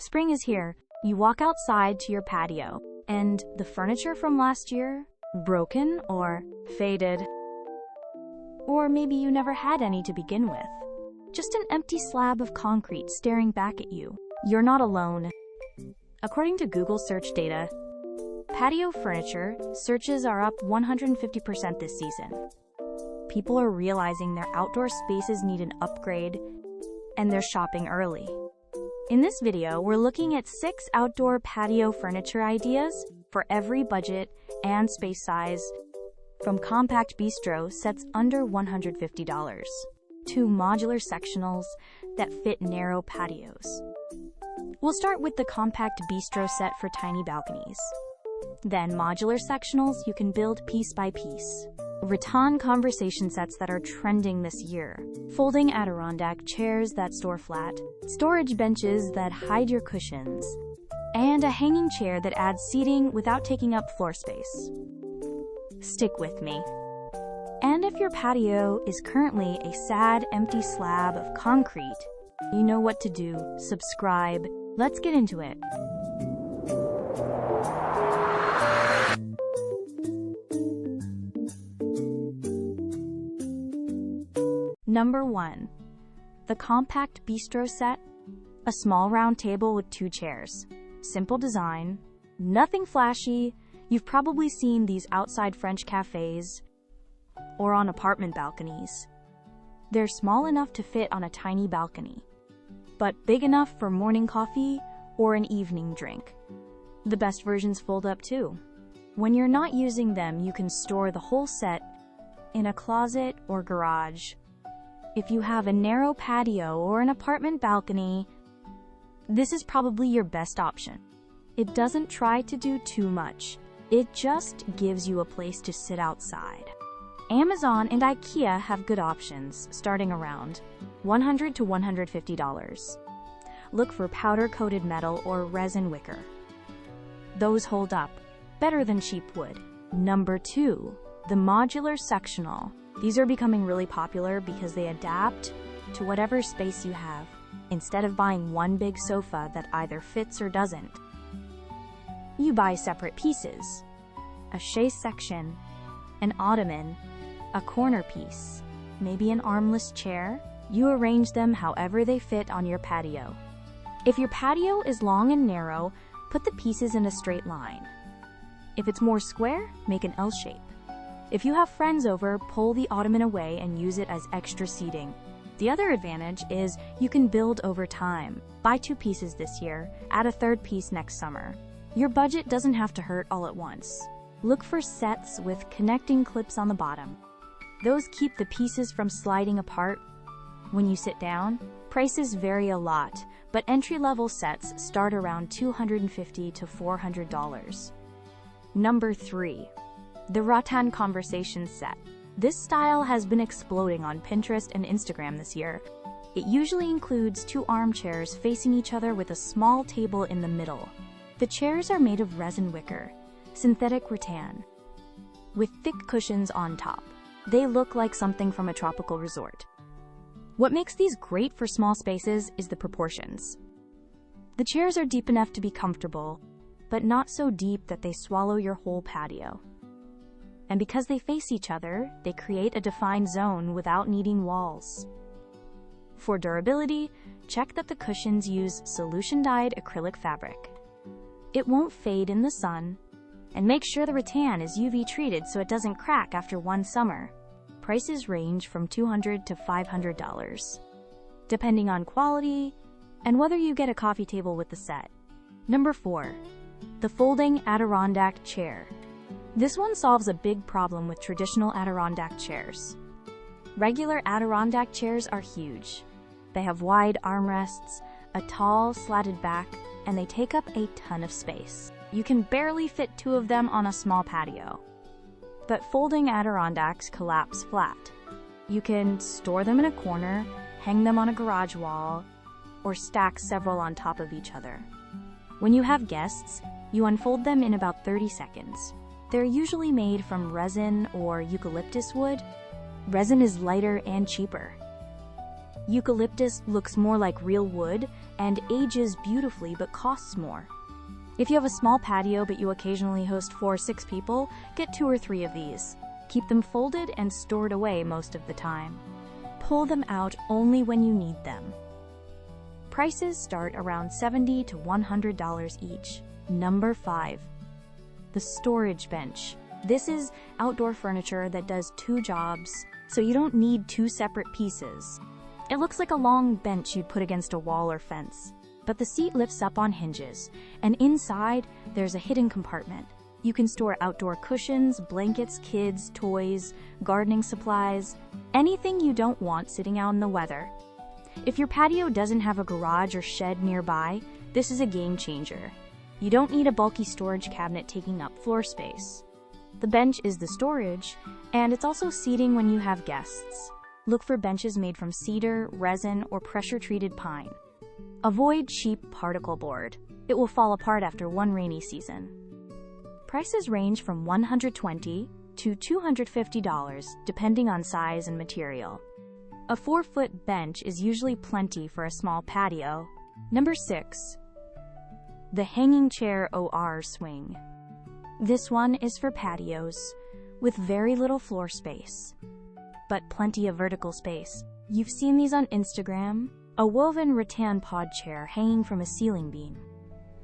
Spring is here. You walk outside to your patio, and the furniture from last year, broken or faded. Or maybe you never had any to begin with. Just an empty slab of concrete staring back at you. You're not alone. According to Google search data, patio furniture searches are up 150% this season. People are realizing their outdoor spaces need an upgrade, and they're shopping early. In this video, we're looking at 6 outdoor patio furniture ideas for every budget and space size, from compact bistro sets under $150 to modular sectionals that fit narrow patios. We'll start with the compact bistro set for tiny balconies. Then modular sectionals you can build piece by piece. Rattan conversation sets that are trending this year. Folding Adirondack chairs that store flat. Storage benches that hide your cushions. And a hanging chair that adds seating without taking up floor space. Stick with me. And if your patio is currently a sad, empty slab of concrete, you know what to do. Subscribe. Let's get into it. Number 1. The Compact Bistro Set. A small round table with 2 chairs. Simple design. Nothing flashy. You've probably seen these outside French cafes or on apartment balconies. They're small enough to fit on a tiny balcony, but big enough for morning coffee or an evening drink. The best versions fold up too. When you're not using them, you can store the whole set in a closet or garage. If you have a narrow patio or an apartment balcony, this is probably your best option. It doesn't try to do too much. It just gives you a place to sit outside. Amazon and IKEA have good options, starting around $100 to $150. Look for powder-coated metal or resin wicker. Those hold up better than cheap wood. Number 2, the modular sectional. These are becoming really popular because they adapt to whatever space you have, instead of buying one big sofa that either fits or doesn't. You buy separate pieces: a chaise section, an ottoman, a corner piece, maybe an armless chair. You arrange them however they fit on your patio. If your patio is long and narrow, put the pieces in a straight line. If it's more square, make an L shape. If you have friends over, pull the ottoman away and use it as extra seating. The other advantage is you can build over time. Buy 2 pieces this year, add a 3rd piece next summer. Your budget doesn't have to hurt all at once. Look for sets with connecting clips on the bottom. Those keep the pieces from sliding apart when you sit down. Prices vary a lot, but entry-level sets start around $250 to $400. Number 3. The Rattan conversation set. This style has been exploding on Pinterest and Instagram this year. It usually includes 2 armchairs facing each other with a small table in the middle. The chairs are made of resin wicker, synthetic rattan, with thick cushions on top. They look like something from a tropical resort. What makes these great for small spaces is the proportions. The chairs are deep enough to be comfortable, but not so deep that they swallow your whole patio. And because they face each other, they create a defined zone without needing walls. For durability, check that the cushions use solution-dyed acrylic fabric. It won't fade in the sun, and make sure the rattan is UV treated so it doesn't crack after one summer. Prices range from $200 to $500, depending on quality and whether you get a coffee table with the set. Number 4. The Folding Adirondack Chair. This one solves a big problem with traditional Adirondack chairs. Regular Adirondack chairs are huge. They have wide armrests, a tall, slatted back, and they take up a ton of space. You can barely fit 2 of them on a small patio. But folding Adirondacks collapse flat. You can store them in a corner, hang them on a garage wall, or stack several on top of each other. When you have guests, you unfold them in about 30 seconds. They're usually made from resin or eucalyptus wood. Resin is lighter and cheaper. Eucalyptus looks more like real wood and ages beautifully but costs more. If you have a small patio but you occasionally host 4 or 6 people, get 2 or 3 of these. Keep them folded and stored away most of the time. Pull them out only when you need them. Prices start around $70 to $100 each. Number 5. The storage bench. This is outdoor furniture that does 2 jobs, so you don't need 2 separate pieces. It looks like a long bench you'd put against a wall or fence, but the seat lifts up on hinges, and inside there's a hidden compartment. You can store outdoor cushions, blankets, kids, toys, gardening supplies, anything you don't want sitting out in the weather. If your patio doesn't have a garage or shed nearby, this is a game changer. You don't need a bulky storage cabinet taking up floor space. The bench is the storage, and it's also seating when you have guests. Look for benches made from cedar, resin, or pressure-treated pine. Avoid cheap particle board. It will fall apart after one rainy season. Prices range from $120 to $250, depending on size and material. A 4-foot bench is usually plenty for a small patio. Number 6. The hanging chair or swing. This one is for patios, with very little floor space, but plenty of vertical space. You've seen these on Instagram, a woven rattan pod chair hanging from a ceiling beam,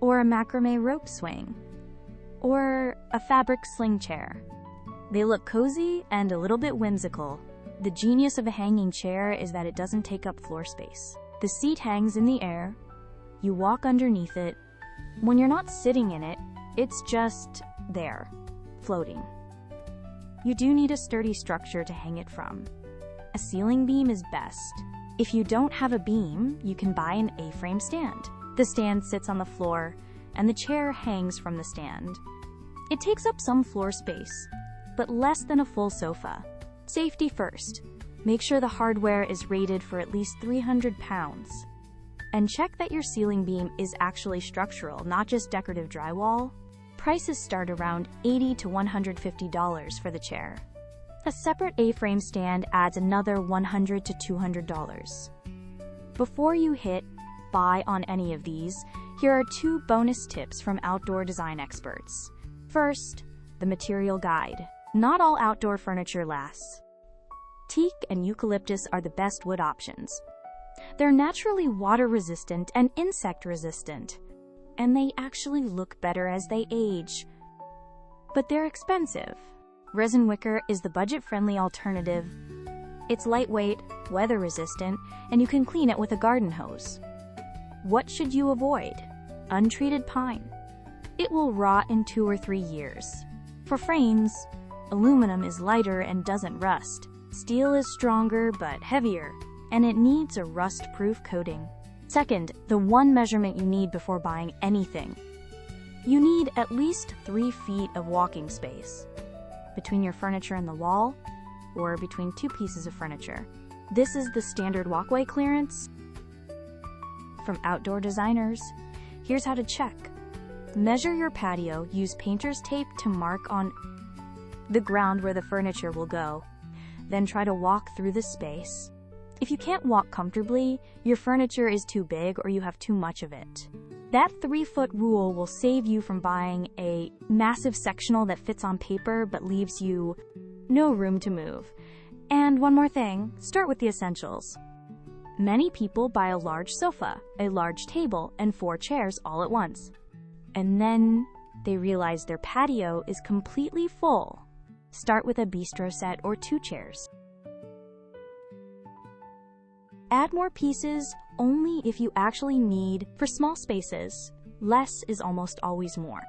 or a macrame rope swing, or a fabric sling chair. They look cozy and a little bit whimsical. The genius of a hanging chair is that it doesn't take up floor space. The seat hangs in the air, you walk underneath it. When you're not sitting in it, it's just there, floating. You do need a sturdy structure to hang it from. A ceiling beam is best. If you don't have a beam, you can buy an A-frame stand. The stand sits on the floor, and the chair hangs from the stand. It takes up some floor space, but less than a full sofa. Safety first. Make sure the hardware is rated for at least 300 pounds. And check that your ceiling beam is actually structural, not just decorative drywall. Prices start around $80 to $150 for the chair. A separate A-frame stand adds another $100 to $200. Before you hit buy on any of these, here are 2 bonus tips from outdoor design experts. First, the material guide. Not all outdoor furniture lasts. Teak and eucalyptus are the best wood options. They're naturally water-resistant and insect-resistant, and they actually look better as they age. But they're expensive. Resin wicker is the budget-friendly alternative. It's lightweight, weather-resistant, and you can clean it with a garden hose. What should you avoid? Untreated pine. It will rot in 2 or 3 years. For frames, aluminum is lighter and doesn't rust. Steel is stronger but heavier, and it needs a rust-proof coating. Second, the one measurement you need before buying anything. You need at least 3 feet of walking space between your furniture and the wall, or between 2 pieces of furniture. This is the standard walkway clearance. From outdoor designers, here's how to check. Measure your patio, use painter's tape to mark on the ground where the furniture will go. Then try to walk through the space. If you can't walk comfortably, your furniture is too big or you have too much of it. That 3-foot rule will save you from buying a massive sectional that fits on paper but leaves you no room to move. And one more thing, start with the essentials. Many people buy a large sofa, a large table, and 4 chairs all at once. And then they realize their patio is completely full. Start with a bistro set or 2 chairs. Add more pieces only if you actually need for small spaces. Less is almost always more.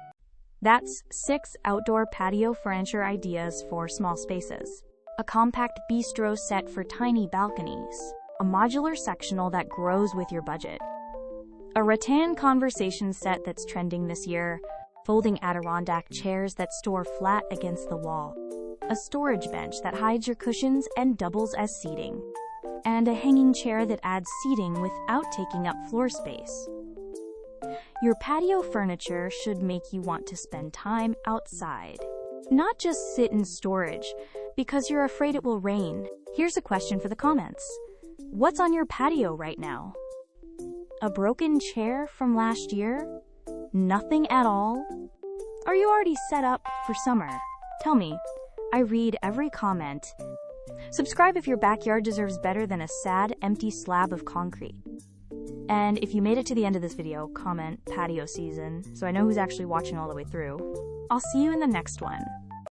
That's 6 outdoor patio furniture ideas for small spaces. A compact bistro set for tiny balconies. A modular sectional that grows with your budget. A rattan conversation set that's trending this year. Folding Adirondack chairs that store flat against the wall. A storage bench that hides your cushions and doubles as seating. And a hanging chair that adds seating without taking up floor space. Your patio furniture should make you want to spend time outside, not just sit in storage because you're afraid it will rain. Here's a question for the comments. What's on your patio right now? A broken chair from last year? Nothing at all? Are you already set up for summer? Tell me. I read every comment. Subscribe if your backyard deserves better than a sad, empty slab of concrete. And if you made it to the end of this video, comment patio season so I know who's actually watching all the way through. I'll see you in the next one.